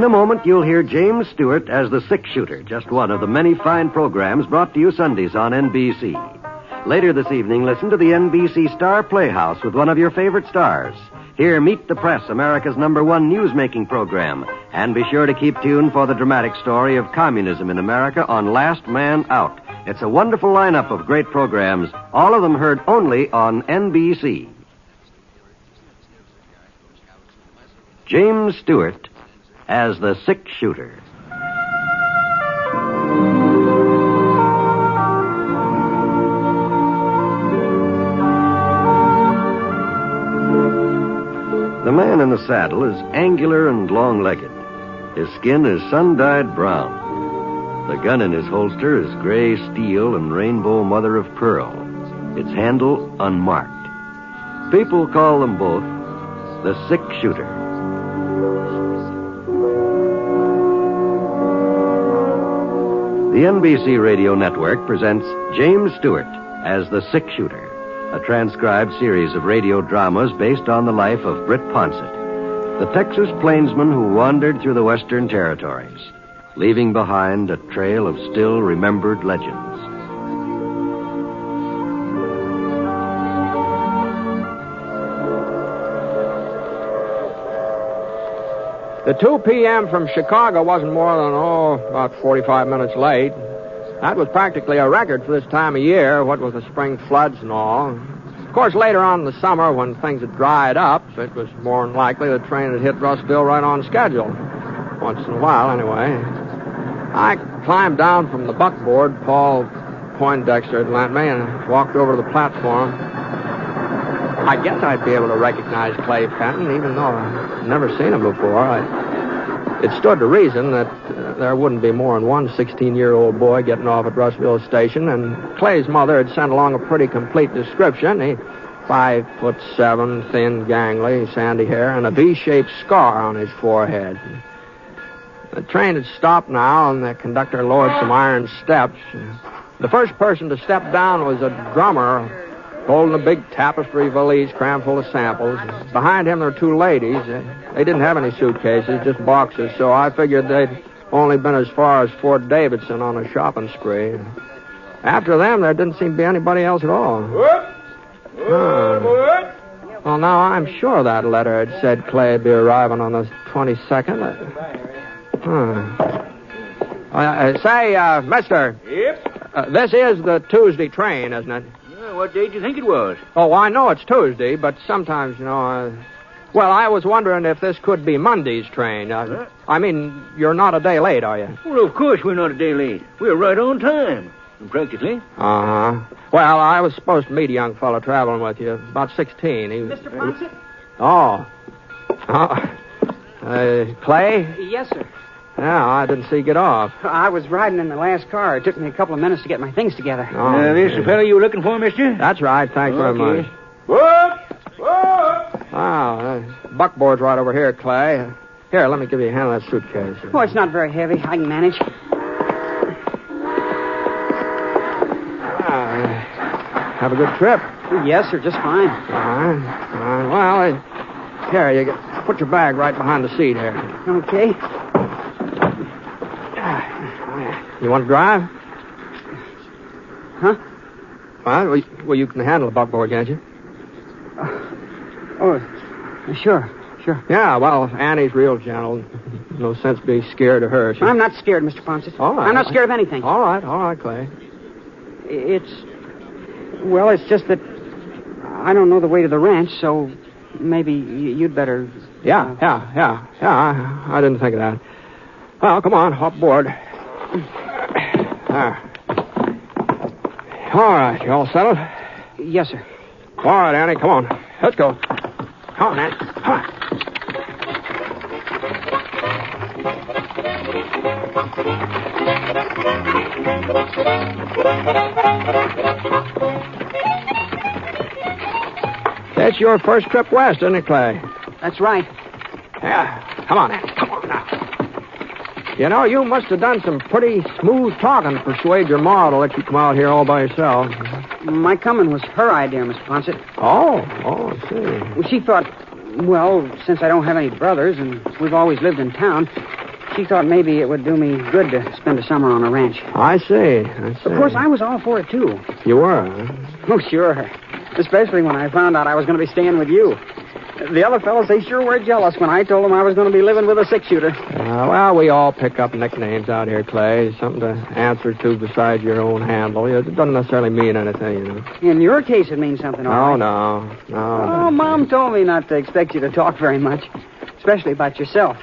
In a moment, you'll hear James Stewart as the six-shooter, just one of the many fine programs brought to you Sundays on NBC. Later this evening, listen to the NBC Star Playhouse with one of your favorite stars. Here, Meet the Press, America's #1 newsmaking program. And be sure to keep tuned for the dramatic story of communism in America on Last Man Out. It's a wonderful lineup of great programs, all of them heard only on NBC. James Stewart as the six-shooter. The man in the saddle is angular and long-legged. His skin is sun-dyed brown. The gun in his holster is gray steel and rainbow mother-of-pearl. Its handle unmarked. People call them both the six-shooter. The NBC Radio Network presents James Stewart as the six-shooter, a transcribed series of radio dramas based on the life of Britt Ponset, the Texas plainsman who wandered through the Western Territories, leaving behind a trail of still remembered legends. The 2 p.m. from Chicago wasn't more than, about 45 minutes late. That was practically a record for this time of year, what with the spring floods and all. Of course, later on in the summer, when things had dried up, it was more than likely the train had hit Russellville right on schedule. Once in a while, anyway. I climbed down from the buckboard Paul Poindexter had lent me and walked over to the platform. I guess I'd be able to recognize Clay Fenton, even though I'd never seen him before. It stood to reason that there wouldn't be more than one 16-year-old boy getting off at Russellville Station, and Clay's mother had sent along a pretty complete description. He 5'7", thin, gangly, sandy hair, and a V-shaped scar on his forehead. The train had stopped now, and the conductor lowered some iron steps. The first person to step down was a drummer holding a big tapestry valise crammed full of samples. Behind him there were 2 ladies. They didn't have any suitcases, just boxes, so I figured they'd only been as far as Fort Davidson on a shopping spree. After them, there didn't seem to be anybody else at all. Well, now, I'm sure that letter had said Clay'd be arriving on the 22nd. Say, mister. Yep? This is the Tuesday train, isn't it? What day did you think it was? Oh, I know it's Tuesday, but sometimes, well, I was wondering if this could be Monday's train. I mean, you're not a day late, are you? Well, of course we're not a day late. We're right on time, practically. Uh-huh. Well, I was supposed to meet a young fellow traveling with you, about 16. Mr. Ponset? Clay? Yes, sir. Yeah, I didn't see you get off. I was riding in the last car. It took me a couple of minutes to get my things together. This the fellow you were looking for, mister? That's right. Thanks very much. What? Buckboard's right over here, Clay. Here, let me give you a hand of that suitcase. Oh, it's not very heavy. I can manage. Have a good trip. Yes, sir, just fine. Fine. Well, here, you put your bag right behind the seat here. Okay. You want to drive? Huh? Well, you can handle a buckboard, can't you? Sure. Yeah, well, Annie's real gentle. No sense being scared of her. I'm not scared, Mr. Ponset. All right. I'm not scared of anything. All right, Clay. It's just that I don't know the way to the ranch, so maybe you'd better... Yeah. I didn't think of that. Well, come on, hop aboard. All right, you all settled? Yes, sir. All right, Annie, come on. Let's go. Come on, Annie. Come on. That's your first trip west, isn't it, Clay? That's right. Yeah. Come on, Annie. Come on now. You know, you must have done some pretty smooth talking to persuade your ma to let you come out here all by yourself. My coming was her idea, Mr. Ponset. Oh, I see. She thought, well, since I don't have any brothers and we've always lived in town, She thought maybe it would do me good to spend a summer on a ranch. I see. Of course, I was all for it, too. You were, huh? Oh, sure. Especially when I found out I was going to be staying with you. The other fellows, they sure were jealous when I told them I was going to be living with a six-shooter. Well, we all pick up nicknames out here, Clay. Something to answer to besides your own handle. It doesn't necessarily mean anything, you know. In your case, it means something, all right. No. Oh, Mom told me not to expect you to talk very much, especially about yourself.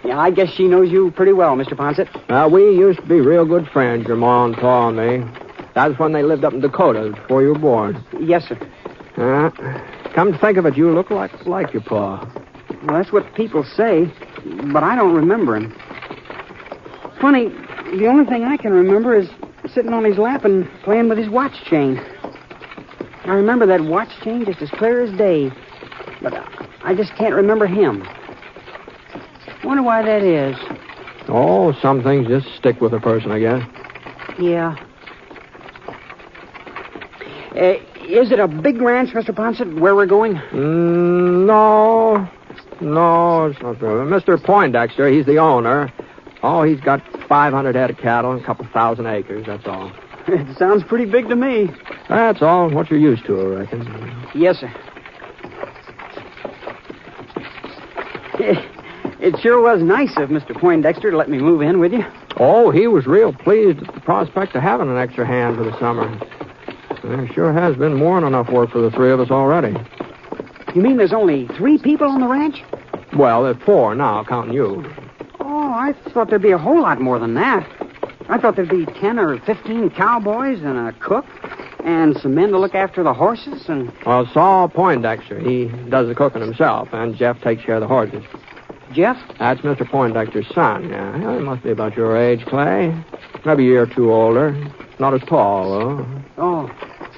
Yeah, I guess she knows you pretty well, Mr. Ponset. We used to be real good friends, your Ma and Pa and me. That was when they lived up in Dakota before you were born. Yes, sir. Come to think of it, you look like your Pa. Well, that's what people say, but I don't remember him. Funny, the only thing I can remember is sitting on his lap and playing with his watch chain. I remember that watch chain just as clear as day, but I just can't remember him. Wonder why that is. Oh, some things just stick with a person, I guess. Yeah. Is it a big ranch, Mr. Ponset, where we're going? No, it's not true. Mr. Poindexter, he's the owner. Oh, he's got 500 head of cattle and a couple thousand acres, that's all. It sounds pretty big to me. That's all. What you're used to, I reckon. Yes, sir. It sure was nice of Mr. Poindexter to let me move in with you. Oh, he was real pleased at the prospect of having an extra hand for the summer. There sure has been more than enough work for the three of us already. You mean there's only 3 people on the ranch? Well, there's 4 now, counting you. Oh, I thought there'd be a whole lot more than that. I thought there'd be 10 or 15 cowboys and a cook and some men to look after the horses and... Well, Saul Poindexter, he does the cooking himself, and Jeff takes care of the horses. Jeff? That's Mr. Poindexter's son, yeah. He must be about your age, Clay. Maybe a year or 2 older. Not as tall, though. Oh.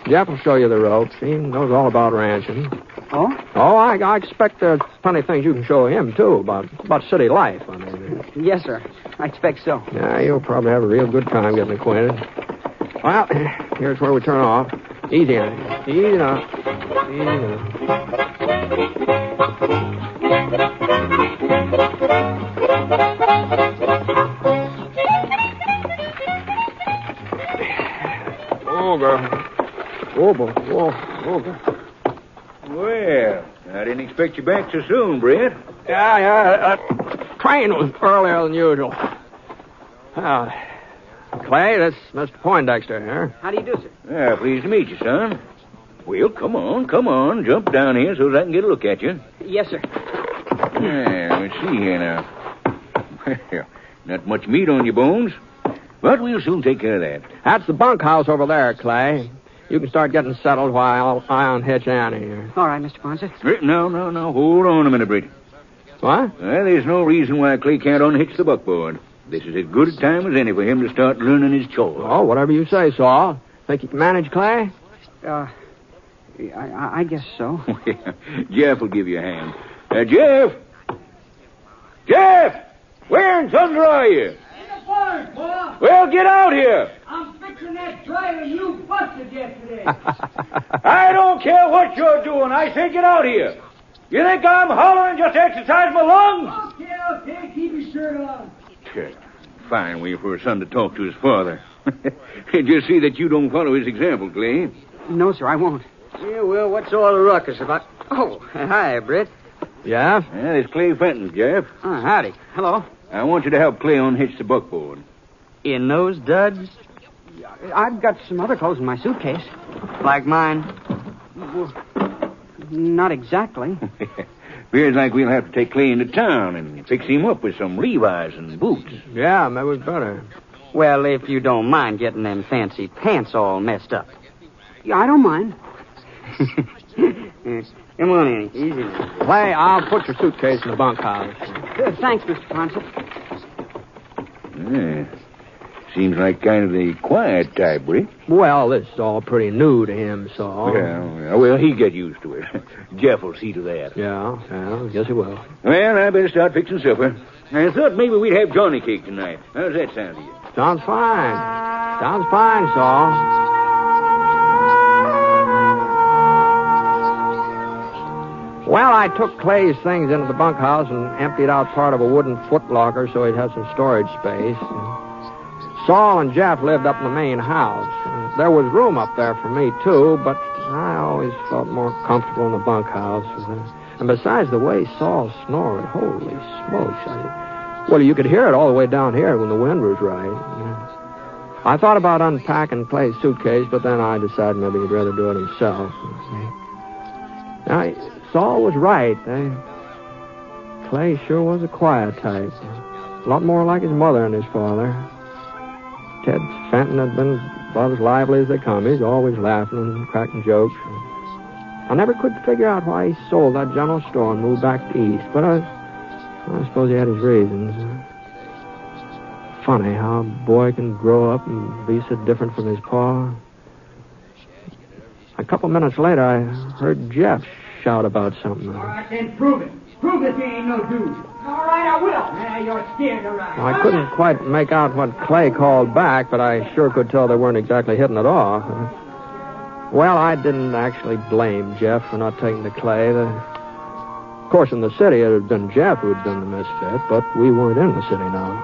Jeff will show you the ropes. He knows all about ranching. Oh? Oh, I expect there's plenty of things you can show him, too, about city life, I mean. Yes, sir. I expect so. Yeah, you'll probably have a real good time getting acquainted. Well, here's where we turn off. Easy on it. Easy now. Easy now. Oh, girl. Oh, boy. Oh, girl. Well, I didn't expect you back so soon, Britt. Yeah. Train was earlier than usual. Clay, that's Mr. Poindexter here. How do you do, sir? Pleased to meet you, son. Well, come on. Jump down here so I can get a look at you. Yes, sir. Let's see here now. Well, not much meat on your bones, but we'll soon take care of that. That's the bunkhouse over there, Clay. You can start getting settled while I unhitch Annie here. All right, Mr. Ponset. No. Hold on a minute, Britt. What? There's no reason why Clay can't unhitch the buckboard. This is as good a time as any for him to start learning his chores. Oh, whatever you say, Saul. Think you can manage, Clay? I guess so. Jeff will give you a hand. Jeff! Where in thunder are you? In the barn, Pa. Well, get out here. I'm fixing that trailer you busted yesterday. I don't care what you're doing. I say get out here. You think I'm hollering just to exercise my lungs? Okay. Keep your shirt on. Fine way for a son to talk to his father. Just see that you don't follow his example, Clay. No, sir, I won't. Yeah, well, what's all the ruckus about? Oh, hi, Britt. Yeah? Yeah, it's Clay Fenton, Jeff. Oh, howdy. Hello. I want you to help Clay unhitch the buckboard. In those duds? I've got some other clothes in my suitcase. Like mine? Well, not exactly. Appears like we'll have to take Clay into town and fix him up with some Levi's and boots. Yeah, maybe we'd better. Well, if you don't mind getting them fancy pants all messed up. Yeah, I don't mind. Come on in. Easy. Clay, I'll put your suitcase in the bunkhouse. Thanks, Mr. Ponset. Yeah. Seems like kind of the quiet type, Britt. Well, this is all pretty new to him, Saul. Well, he'll get used to it. Jeff will see to that. Yeah, guess he will. Well, I better start fixing supper. I thought maybe we'd have Johnny cake tonight. How's that sound to you? Sounds fine, Saul. Well, I took Clay's things into the bunkhouse and emptied out part of a wooden footlocker so he'd have some storage space. Saul and Jeff lived up in the main house. There was room up there for me, too, but I always felt more comfortable in the bunkhouse. And besides, the way Saul snored, holy smokes. Well, you could hear it all the way down here when the wind was right. I thought about unpacking Clay's suitcase, but then I decided maybe he'd rather do it himself. Now, Saul was right. Clay sure was a quiet type. A lot more like his mother and his father. Ted Fenton had been about as lively as they come. He's always laughing and cracking jokes. I never could figure out why he sold that general store and moved back east, but I suppose he had his reasons. Funny how a boy can grow up and be so different from his pa. A couple minutes later, I heard Jeff shout about something. All right, then prove it. Prove that you ain't no dude. All right, I will. You're scared to ride. Well, I couldn't quite make out what Clay called back, but I sure could tell they weren't exactly hitting it off. Well, I didn't actually blame Jeff for not taking the Clay. Of course, in the city, it had been Jeff who had been the misfit, but we weren't in the city now.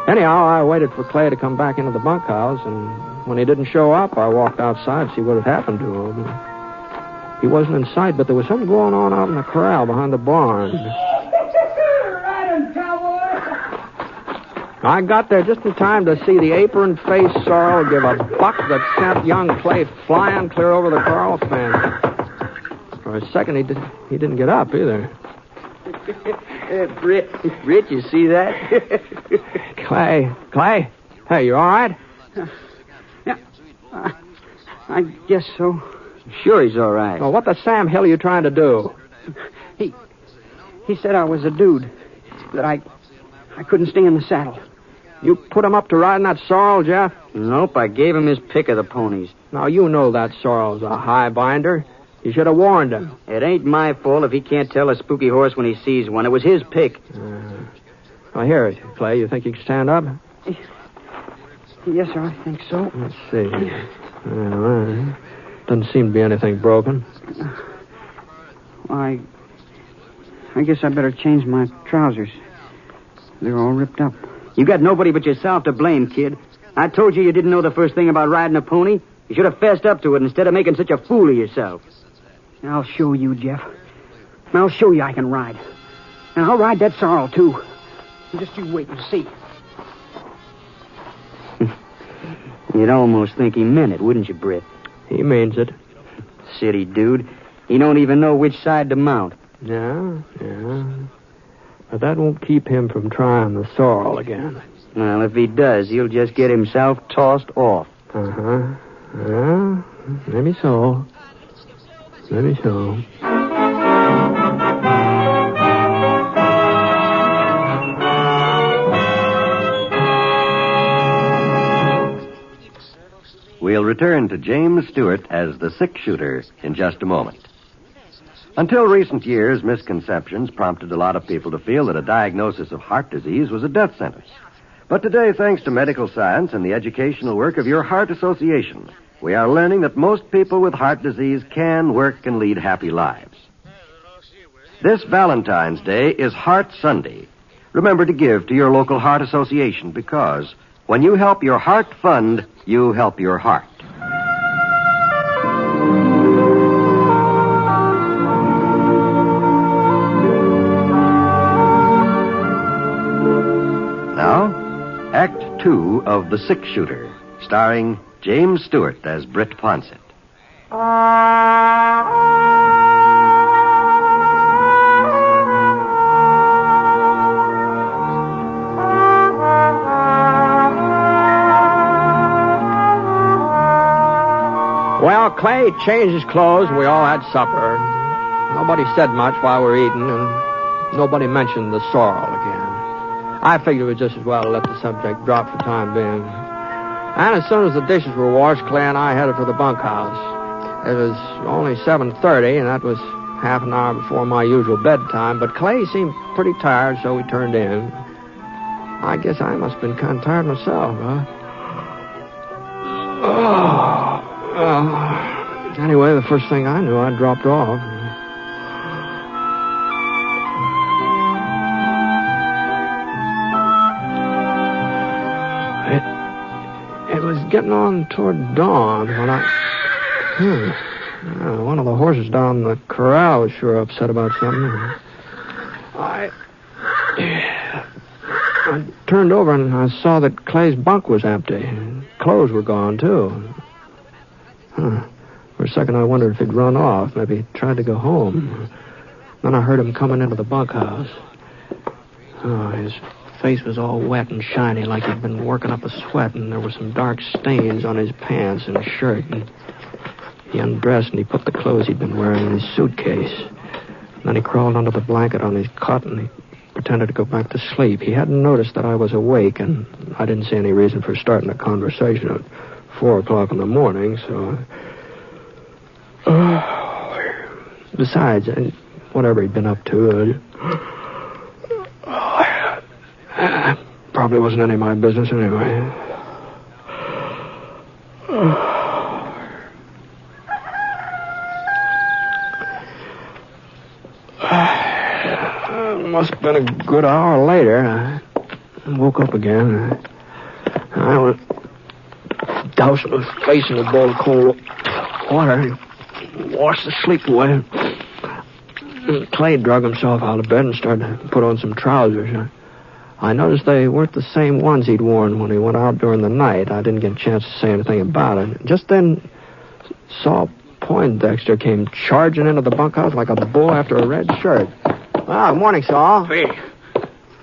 Anyhow, I waited for Clay to come back into the bunkhouse, and when he didn't show up, I walked outside to see what had happened to him. He wasn't in sight, but there was something going on out in the corral behind the barn. Ride him, cowboy! I got there just in time to see the apron-faced Sorrel give a buck that sent young Clay flying clear over the corral fence. For a second, he didn't get up either. Britt, you see that? Clay, hey, you all right? Yeah, I guess so. Sure he's all right. Well, what the Sam Hill are you trying to do? He said I was a dude, that I couldn't stay in the saddle. You put him up to riding that Sorrel, Jeff? Nope, I gave him his pick of the ponies. Now, you know that Sorrel's a high binder. You should have warned him. It ain't my fault if he can't tell a spooky horse when he sees one. It was his pick. Well, here, Clay, you think you can stand up? Yes, sir, I think so. Let's see. Well, doesn't seem to be anything broken. I guess I better change my trousers. They're all ripped up. You got nobody but yourself to blame, kid. I told you didn't know the first thing about riding a pony. You should have fessed up to it instead of making such a fool of yourself. I'll show you, Jeff. I'll show you I can ride. And I'll ride that Sorrel, too. Just you wait and see. You'd almost think he meant it, wouldn't you, Britt? He means it. City dude. He don't even know which side to mount. Yeah. But that won't keep him from trying the Sorrel again. Well, if he does, he'll just get himself tossed off. Uh-huh. Well, maybe so. We'll return to James Stewart as the six-shooter in just a moment. Until recent years, misconceptions prompted a lot of people to feel that a diagnosis of heart disease was a death sentence. But today, thanks to medical science and the educational work of your Heart Association, we are learning that most people with heart disease can work and lead happy lives. This Valentine's Day is Heart Sunday. Remember to give to your local Heart Association because when you help your heart fund, you help your heart. Now, Act 2 of The Six-Shooter, starring James Stewart as Britt Ponset. Well, Clay changed his clothes and we all had supper. Nobody said much while we were eating, and nobody mentioned the Sorrel again. I figured it was just as well to let the subject drop for the time being. And as soon as the dishes were washed, Clay and I headed for the bunkhouse. It was only 7:30, and that was half an hour before my usual bedtime, but Clay seemed pretty tired, so we turned in. I guess I must have been kind of tired myself, huh? Anyway, the first thing I knew, I dropped off. was getting on toward dawn when one of the horses down the corral was sure upset about something. I turned over and I saw that Clay's bunk was empty. Clothes were gone, too. For a second, I wondered if he'd run off. Maybe he tried to go home. Then I heard him coming into the bunkhouse. His face was all wet and shiny like he'd been working up a sweat, and there were some dark stains on his pants and shirt. And he undressed and he put the clothes he'd been wearing in his suitcase. Then he crawled under the blanket on his cot and he pretended to go back to sleep. He hadn't noticed that I was awake, and I didn't see any reason for starting a conversation at 4 o'clock in the morning, so... Besides, whatever he'd been up to, probably wasn't any of my business anyway. Must have been a good hour later. I woke up again. I was dousing my face in a bowl of cold water. Washed the sleep away. Clay drug himself out of bed and started to put on some trousers. I noticed they weren't the same ones he'd worn when he went out during the night. I didn't get a chance to say anything about it. Just then, Saul Poindexter came charging into the bunkhouse like a bull after a red shirt. Good morning, Saul.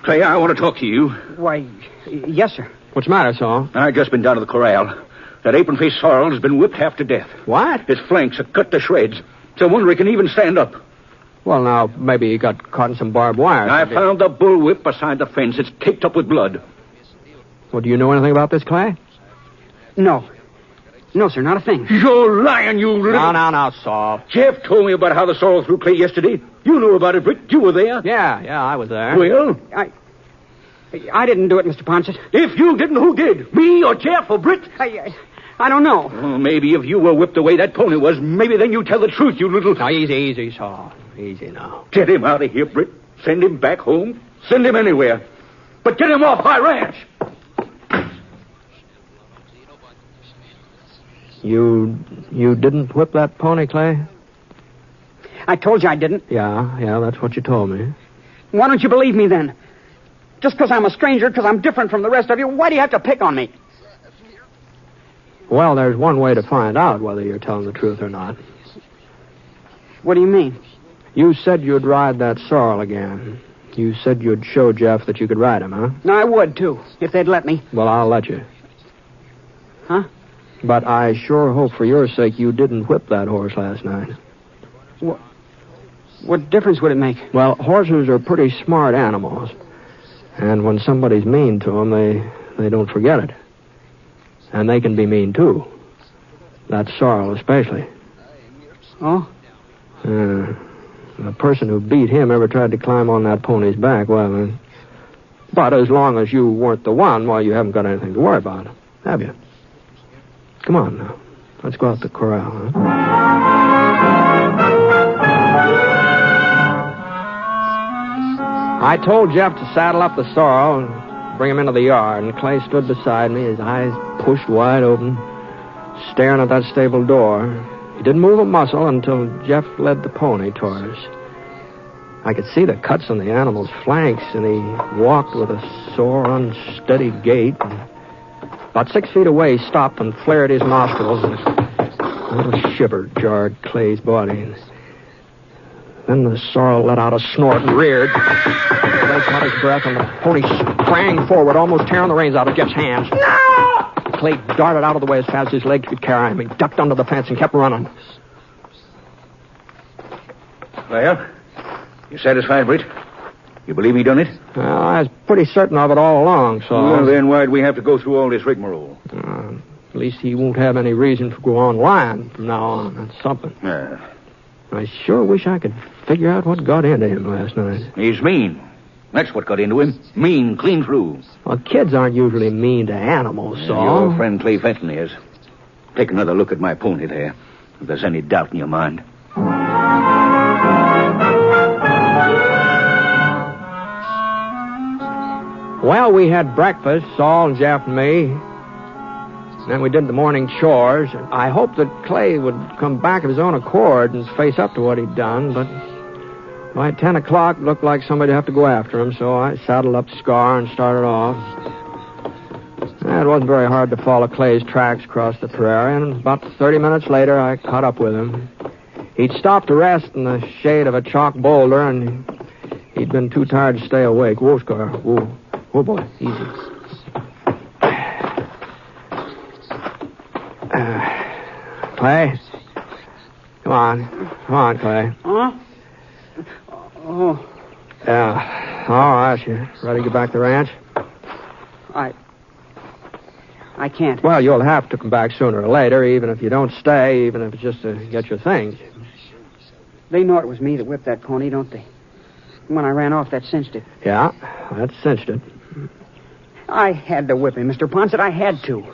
Clay, I want to talk to you. Why, yes, sir. What's the matter, Saul? I just been down to the corral. That apron-faced Sorrel has been whipped half to death. What? His flanks are cut to shreds. It's a wonder he can even stand up. Well, now, maybe he got caught in some barbed wire. I found the bullwhip beside the fence. It's caked up with blood. Well, do you know anything about this, Clay? No. No, sir, not a thing. You're lying, you little... Now, Saul. Jeff told me about how the Sorrel threw Clay yesterday. You knew about it, Britt. You were there. Yeah, I was there. Well? I didn't do it, Mr. Ponset. If you didn't, who did? Me or Jeff or Britt? I don't know. Oh, maybe if you were whipped the way that pony was, maybe then you tell the truth, you little... Now, easy, Saul. Easy now. Get him out of here, Britt. Send him back home. Send him anywhere. But get him off my ranch. You didn't whip that pony, Clay? I told you I didn't. Yeah, that's what you told me. Why don't you believe me then? Just because I'm a stranger, because I'm different from the rest of you, why do you have to pick on me? Well, there's one way to find out whether you're telling the truth or not. What do you mean? You said you'd ride that sorrel again. You said you'd show Jeff that you could ride him, huh? No, I would, too, if they'd let me. Well, I'll let you. Huh? But I sure hope for your sake you didn't whip that horse last night. What difference would it make? Well, horses are pretty smart animals. And when somebody's mean to them, they don't forget it. And they can be mean, too. That sorrel especially. Oh? The person who beat him ever tried to climb on that pony's back. Well, but as long as you weren't the one, well, you haven't got anything to worry about, have you? Come on now. Let's go out to the corral, huh? I told Jeff to saddle up the sorrel and bring him into the yard, and Clay stood beside me, his eyes pushed wide open, staring at that stable door. He didn't move a muscle until Jeff led the pony toward us. I could see the cuts on the animal's flanks, and he walked with a sore, unsteady gait. About 6 feet away, he stopped and flared his nostrils, and a little shiver jarred Clay's body. Then the sorrel let out a snort and reared. Clay caught his breath, and the pony sprang forward, almost tearing the reins out of Jeff's hands. No! Clay darted out of the way as fast as his legs could carry him. He ducked under the fence and kept running. Well, you satisfied, Britt? You believe he done it? Well, I was pretty certain of it all along, so... Well, then why'd we have to go through all this rigmarole? At least he won't have any reason to go on lying from now on. That's something. I sure wish I could figure out what got into him last night. He's mean. That's what got into him. Mean, clean through. Well, kids aren't usually mean to animals, Saul. Your friend Clay Fenton is. Take another look at my pony there, if there's any doubt in your mind. Well, we had breakfast, Saul and Jeff and me. Then we did the morning chores. I hoped that Clay would come back of his own accord and face up to what he'd done, but by 10 o'clock, it looked like somebody'd have to go after him, so I saddled up Scar and started off. It wasn't very hard to follow Clay's tracks across the prairie, and about 30 minutes later, I caught up with him. He'd stopped to rest in the shade of a chalk boulder, and he'd been too tired to stay awake. Whoa, Scar. Whoa. Whoa, boy. Easy. Clay? Come on, Clay. Huh? Oh. Yeah. All right, you ready to get back to the ranch? I can't. Well, you'll have to come back sooner or later, even if you don't stay, even if it's just to get your things. They know it was me that whipped that pony, don't they? When I ran off, that cinched it. Yeah, that cinched it. I had to whip him, Mr. Ponset. I had to.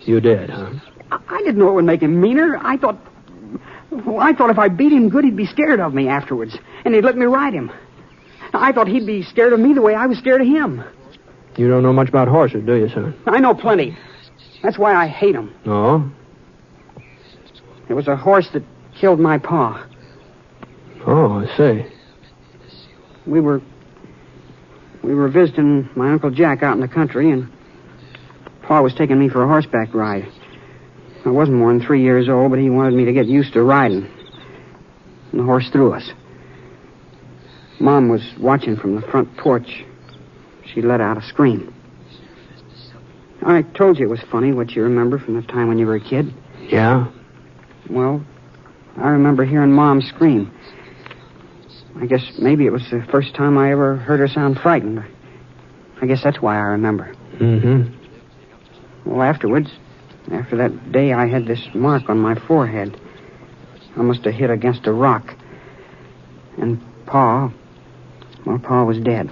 You did, huh? I didn't know it would make him meaner. I thought if I beat him good, he'd be scared of me afterwards, and he'd let me ride him. I thought he'd be scared of me the way I was scared of him. You don't know much about horses, do you, son? I know plenty. That's why I hate him. Oh? It was a horse that killed my pa. Oh, I see. We were visiting my Uncle Jack out in the country, and Pa was taking me for a horseback ride. I wasn't more than 3 years old, but he wanted me to get used to riding. And the horse threw us. Mom was watching from the front porch. She let out a scream. I told you it was funny what you remember from the time when you were a kid. Yeah? Well, I remember hearing Mom scream. I guess maybe it was the first time I ever heard her sound frightened. I guess that's why I remember. Mm-hmm. Well, afterwards, after that day, I had this mark on my forehead. I must have hit against a rock. And Pa was dead.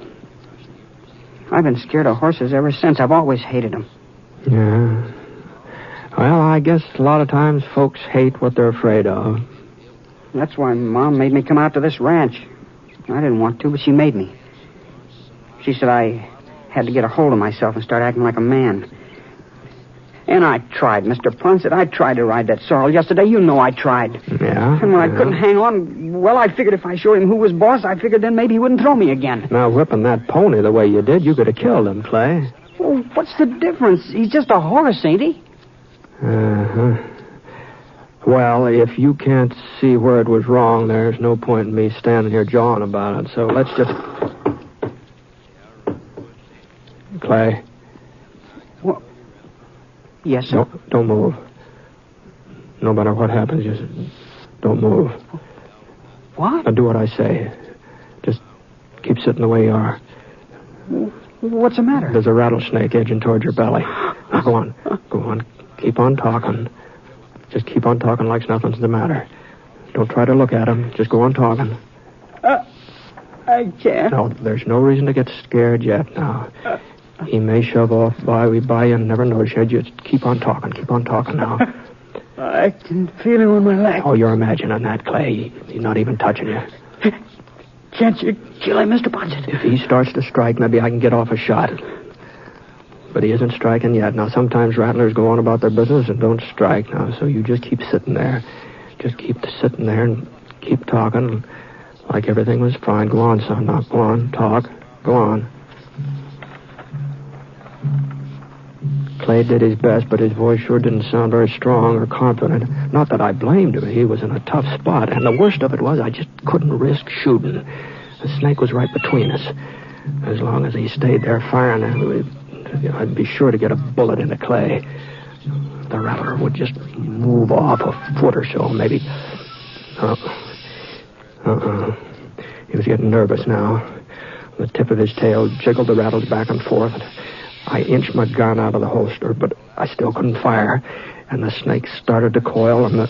I've been scared of horses ever since. I've always hated them. Yeah. Well, I guess a lot of times folks hate what they're afraid of. That's why Mom made me come out to this ranch. I didn't want to, but she made me. She said I had to get a hold of myself and start acting like a man. And I tried, Mr. Ponset. I tried to ride that sorrel yesterday. You know I tried. Yeah? And when I couldn't hang on, well, I figured if I showed him who was boss, I figured then maybe he wouldn't throw me again. Now, whipping that pony the way you did, you could have killed him, Clay. Well, what's the difference? He's just a horse, ain't he? Uh-huh. Well, if you can't see where it was wrong, there's no point in me standing here jawing about it. So let's just... Clay. Well, yes, sir. Don't move. No matter what happens, just don't move. What? Now do what I say. Just keep sitting the way you are. What's the matter? There's a rattlesnake edging toward your belly. Now go on. Go on. Keep on talking. Just keep on talking like nothing's the matter. Don't try to look at him. Just go on talking. I can't. No, there's no reason to get scared yet now. He may shove off by you and never notice you. Just keep on talking. Keep on talking now. I can feel him on my leg. Oh, you're imagining that, Clay. He's not even touching you. Can't you kill him, Mr. Ponset? If he starts to strike, maybe I can get off a shot. But he isn't striking yet. Now, sometimes rattlers go on about their business and don't strike now, so you just keep sitting there. Just keep sitting there and keep talking like everything was fine. Go on, son. Now, go on. Talk. Go on. Clay did his best, but his voice sure didn't sound very strong or confident. Not that I blamed him. He was in a tough spot, and the worst of it was I just couldn't risk shooting. The snake was right between us. As long as he stayed there firing, I'd be sure to get a bullet into Clay. The rattler would just move off a foot or so, maybe. He was getting nervous now. The tip of his tail jiggled the rattles back and forth. I inched my gun out of the holster, but I still couldn't fire. And the snake started to coil, and the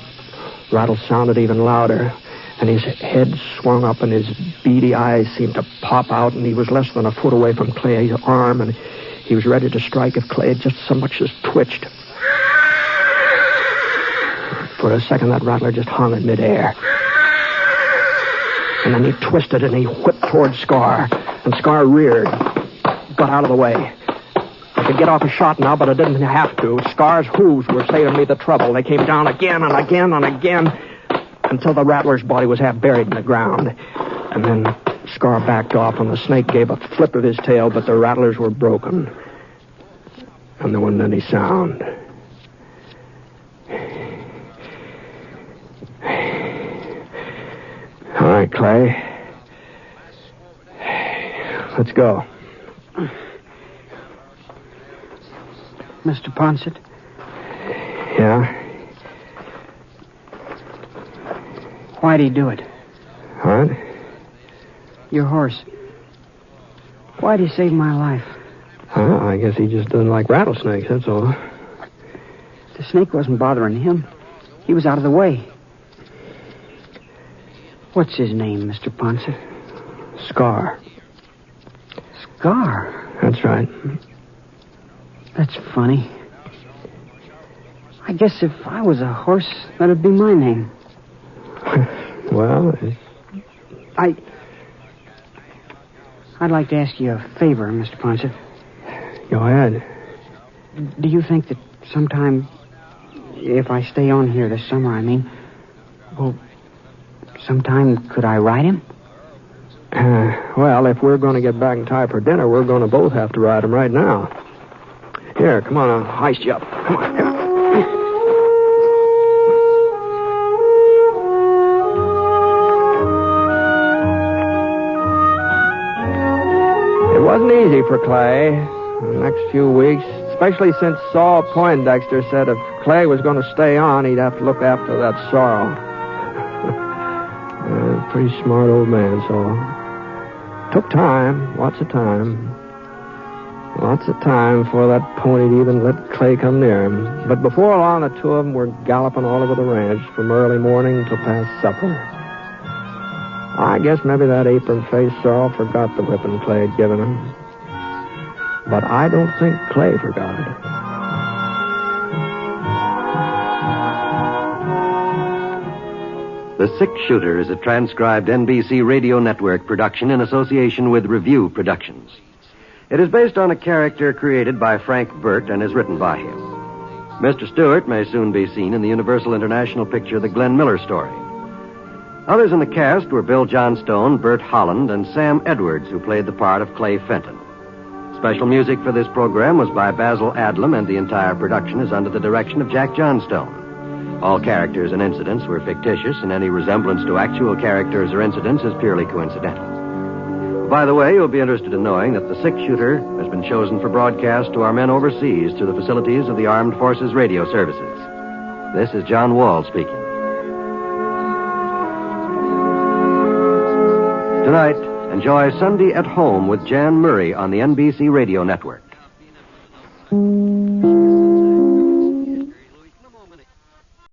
rattle sounded even louder. And his head swung up, and his beady eyes seemed to pop out, and he was less than a foot away from Clay's arm, and he was ready to strike if Clay had just so much as twitched. For a second, that rattler just hung in midair. And then he twisted and he whipped toward Scar. And Scar reared, got out of the way. I could get off a shot now, but I didn't have to. Scar's hooves were saving me the trouble. They came down again and again and again until the rattler's body was half buried in the ground. And then Scar backed off, and the snake gave a flip of his tail, but the rattlers were broken. And there wasn't any sound. All right, Clay. Let's go. Mr. Ponset? Yeah? Why'd he do it? What? Your horse. Why'd he save my life? I guess he just doesn't like rattlesnakes, that's all. The snake wasn't bothering him. He was out of the way. What's his name, Mr. Ponset? Scar. Scar? That's right. That's funny. I guess if I was a horse, that'd be my name. Well, I'd like to ask you a favor, Mr. Ponset. Go ahead. Do you think that sometime, if I stay on here this summer, well, sometime could I ride him? Well, if we're going to get back in time for dinner, we're going to both have to ride him right now. Here, come on, I'll heist you up. Come on, here. It wasn't easy for Clay the next few weeks, especially since Saul Poindexter said if Clay was going to stay on, he'd have to look after that Sorrel. Pretty smart old man, Saul. Took time, lots of time. Lots of time for that pony to even let Clay come near him. But before long, the two of them were galloping all over the ranch from early morning till past supper. I guess maybe that apron-faced Sorrel forgot the whipping Clay had given him. But I don't think Clay forgot it. The Six-Shooter is a transcribed NBC Radio Network production in association with Review Productions. It is based on a character created by Frank Burt and is written by him. Mr. Stewart may soon be seen in the Universal International picture The Glenn Miller Story. Others in the cast were Bill Johnstone, Bert Holland, and Sam Edwards, who played the part of Clay Fenton. Special music for this program was by Basil Adlam, and the entire production is under the direction of Jack Johnstone. All characters and incidents were fictitious, and any resemblance to actual characters or incidents is purely coincidental. By the way, you'll be interested in knowing that the Six-Shooter has been chosen for broadcast to our men overseas through the facilities of the Armed Forces Radio Services. This is John Wall speaking. Tonight, enjoy Sunday at Home with Jan Murray on the NBC Radio Network.